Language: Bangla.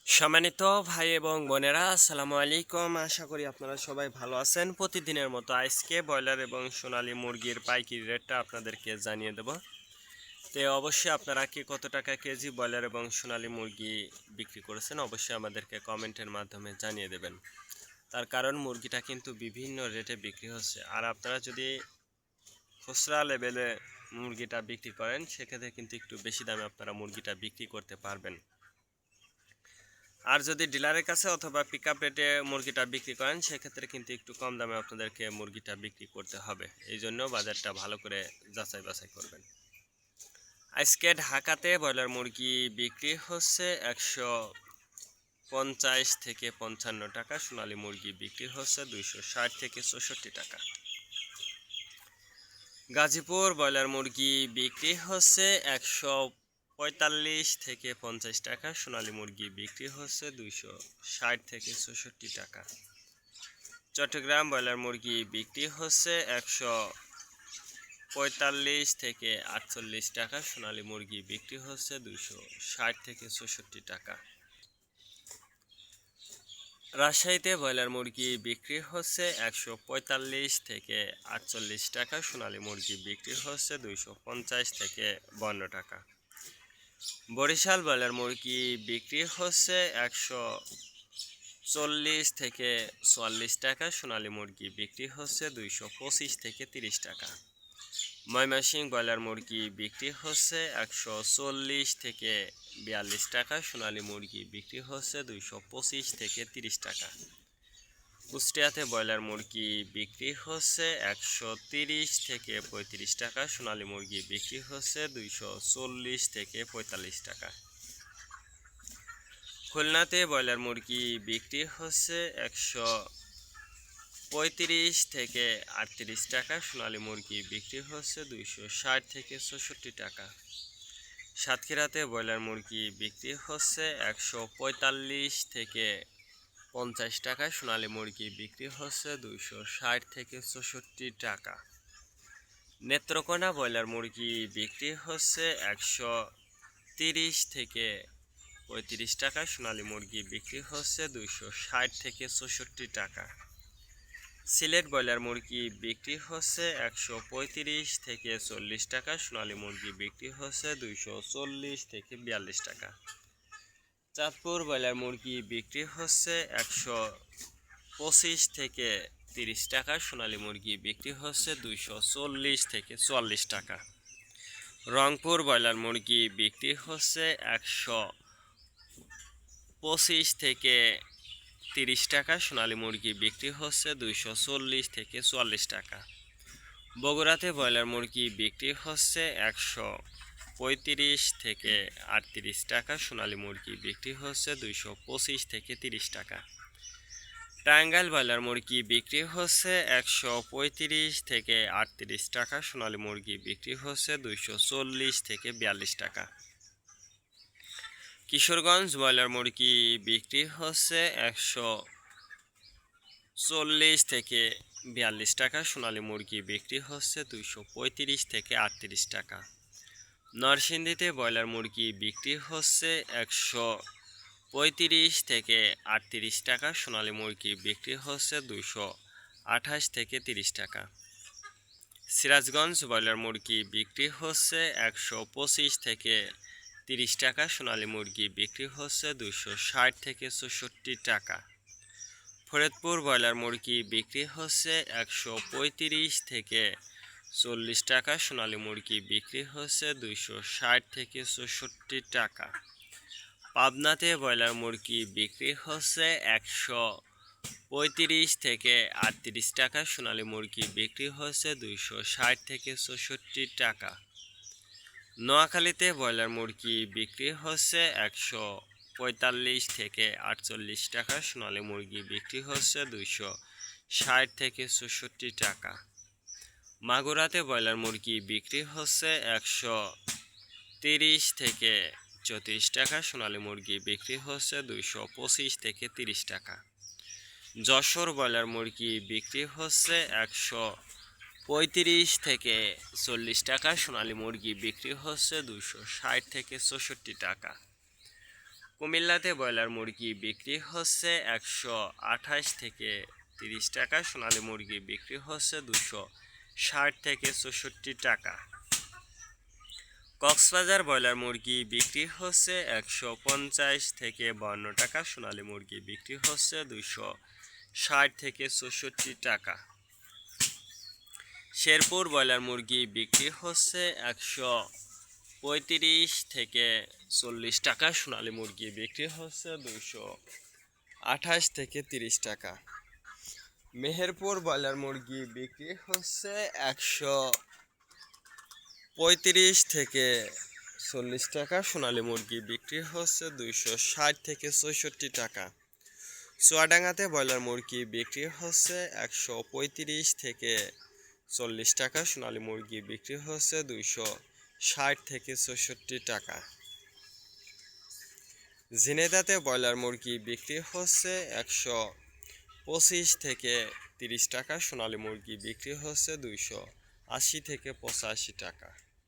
সম্মানিত ভাই এবং বোনেরা, আসসালামু আলাইকুম। আশা করি আপনারা সবাই ভালো আছেন। প্রতিদিনের মতো আজকে ব্রয়লার এবং সোনালী মুরগির পাইকারি রেটটা আপনাদেরকে জানিয়ে দেব। অবশ্যই আপনারা কি কত টাকা কেজি ব্রয়লার এবং সোনালী মুরগি বিক্রি করেছেন অবশ্যই আমাদেরকে কমেন্টের মাধ্যমে জানিয়ে দেবেন। তার কারণ মুরগিটা কিন্তু বিভিন্ন রেটে বিক্রি হচ্ছে, আর আপনারা যদি খুচরা লেভেলে মুরগিটা বিক্রি করেন সেক্ষেত্রে কিন্তু একটু বেশি দামে আপনারা মুরগিটা বিক্রি করতে পারবেন। আর যদি ডিলারের কাছে অথবা পিকআপ রেটে মুরগিটা বিক্রি করেন সেক্ষেত্রে কিন্তু একটু কম দামে আপনাদেরকে মুরগিটা বিক্রি করতে হবে। এই জন্য বাজারটা ভালো করে যাচাই বাছাই করবেন। আজকে ঢাকাতে ব্রয়লার মুরগি বিক্রি হচ্ছে 150 থেকে 55 টাকা, সোনালী মুরগি বিক্রি হচ্ছে 260 থেকে 64 টাকা। গাজীপুর ব্রয়লার মুরগি বিক্রি হচ্ছে 145 থেকে 50 টাকা, সোনালী মুরগি বিক্রি হচ্ছে 260 থেকে 64 টাকা। চট্টগ্রাম ব্রয়লার মুরগি বিক্রি হচ্ছে 145 থেকে 48 টাকা, সোনালী মুরগি বিক্রি হচ্ছে 260 থেকে 64 টাকা। রাজশাহীতে ব্রয়লার মুরগি বিক্রি হচ্ছে 145 থেকে 48 টাকা, সোনালী মুরগি বিক্রি হচ্ছে 250 থেকে 52 টাকা। বরিশাল ব্রয়লার মুরগি বিক্রি হচ্ছে 140 থেকে 44 টাকা, সোনালী মুরগি বিক্রি হচ্ছে 225 থেকে 30 টাকা। ময়মনসিংহ ব্রয়লার মুরগি বিক্রি হচ্ছে 140 থেকে 42 টাকা, সোনালী মুরগি বিক্রি হচ্ছে 225 থেকে 30 টাকা। কুষ্টিয়াতে ব্রয়লার মুরগি বিক্রি হচ্ছে 130 থেকে 35 টাকা, সোনালী মুরগি বিক্রি হচ্ছে 240 থেকে 45 টাকা। খুলনাতে ব্রয়লার মুরগি বিক্রি হচ্ছে 135 থেকে 38 টাকা, সোনালী মুরগি বিক্রি হচ্ছে 260 থেকে 64 টাকা। সাতক্ষীরাতে ব্রয়লার মুরগি বিক্রি হচ্ছে 145 থেকে 50 টাকা, সোনালী মুরগি বিক্রি হচ্ছে 260 থেকে 64 টাকা। নেত্রকোনা ব্রয়লার মুরগি বিক্রি হচ্ছে 130 থেকে 35 টাকা, সোনালী মুরগি বিক্রি হচ্ছে 260 থেকে 64 টাকা। সিলেট ব্রয়লার মুরগি বিক্রি হচ্ছে 135 থেকে 40 টাকা, সোনালী মুরগি বিক্রি হচ্ছে 240 থেকে 42 টাকা। চাঁদপুর ব্রয়লার মুরগি বিক্রি হচ্ছে 125 থেকে 30 টাকা, সোনালী মুরগি বিক্রি হচ্ছে 240 থেকে 44 টাকা। রংপুর ব্রয়লার মুরগি বিক্রি হচ্ছে 125 থেকে 30 টাকা, সোনালী মুরগি বিক্রি হচ্ছে 240 থেকে 44 টাকা। বগুড়াতে ব্রয়লার মুরগি বিক্রি হচ্ছে 135 থেকে 38 টাকা, সোনালী মুরগি বিক্রি হচ্ছে 225 থেকে 30 টাকা। টাঙ্গাইল ব্রয়লার মুরগি বিক্রি হচ্ছে 135 থেকে 38 টাকা, সোনালী মুরগি বিক্রি হচ্ছে 240 থেকে 42 টাকা। কিশোরগঞ্জ ব্রয়লার মুরগি বিক্রি হচ্ছে 140 থেকে 42 টাকা, সোনালী মুরগি বিক্রি হচ্ছে 235 থেকে 38 টাকা। নরসিংদীতে ব্রয়লার মুরগি বিক্রি হচ্ছে 135 থেকে 38 টাকা, সোনালী মুরগি বিক্রি হচ্ছে 228 থেকে 30 টাকা। সিরাজগঞ্জ ব্রয়লার মুরগি বিক্রি হচ্ছে 125 থেকে 30 টাকা, সোনালী মুরগি বিক্রি হচ্ছে 260 থেকে 64 টাকা। ফরিদপুর ব্রয়লার মুরগি বিক্রি হচ্ছে 135 থেকে 40 টাকা, সোনালী মুরগি বিক্রি হচ্ছে 260 থেকে 64 টাকা। পাবনাতে ব্রয়লার মুরগি বিক্রি হচ্ছে 135 থেকে 38 টাকা, সোনালী মুরগি বিক্রি হচ্ছে 260 থেকে 64 টাকা। নোয়াখালীতে ব্রয়লার মুরগি বিক্রি হচ্ছে 145 থেকে 48 টাকা, সোনালী মুরগি বিক্রি হচ্ছে 260 থেকে 64 টাকা। মাগুরাতে ব্রয়লার মুরগি বিক্রি হচ্ছে 130 থেকে 34 টাকা, সোনালী মুরগি বিক্রি হচ্ছে 225 থেকে 30 টাকা। যশোর ব্রয়লার মুরগি বিক্রি হচ্ছে 135 থেকে 40 টাকা, সোনালী মুরগি বিক্রি হচ্ছে 260 থেকে 64 টাকা। কুমিল্লাতে ব্রয়লার মুরগি বিক্রি হচ্ছে 128 থেকে 30 টাকা, সোনালী মুরগি বিক্রি হচ্ছে 260 থেকে 64 টাকা। কক্সবাজার ব্রয়লার মুরগি বিক্রি হচ্ছে 150 থেকে 52 টাকা, সোনালী মুরগি বিক্রি হচ্ছে 260 থেকে 64 টাকা। শেরপুর ব্রয়লার মুরগি বিক্রি হচ্ছে 135 থেকে 40 টাকা, সোনালী মুরগি বিক্রি হচ্ছে 228 থেকে 30 টাকা। মেহেরপুর ব্রয়লার মুরগি বিক্রি হচ্ছে 135 থেকে 40 টাকা, সোনালী মুরগি বিক্রি হচ্ছে 260 থেকে 64 টাকা। চুয়াডাঙ্গাতে ব্রয়লার মুরগি বিক্রি হচ্ছে 135 থেকে 40 টাকা, সোনালী মুরগি বিক্রি হচ্ছে 260 থেকে 64 টাকা। ঝিনাইদহতে ব্রয়লার মুরগি বিক্রি হচ্ছে 125 থেকে 30 টাকা, সোনালী মুরগি বিক্রি হচ্ছে 280 থেকে 85 টাকা।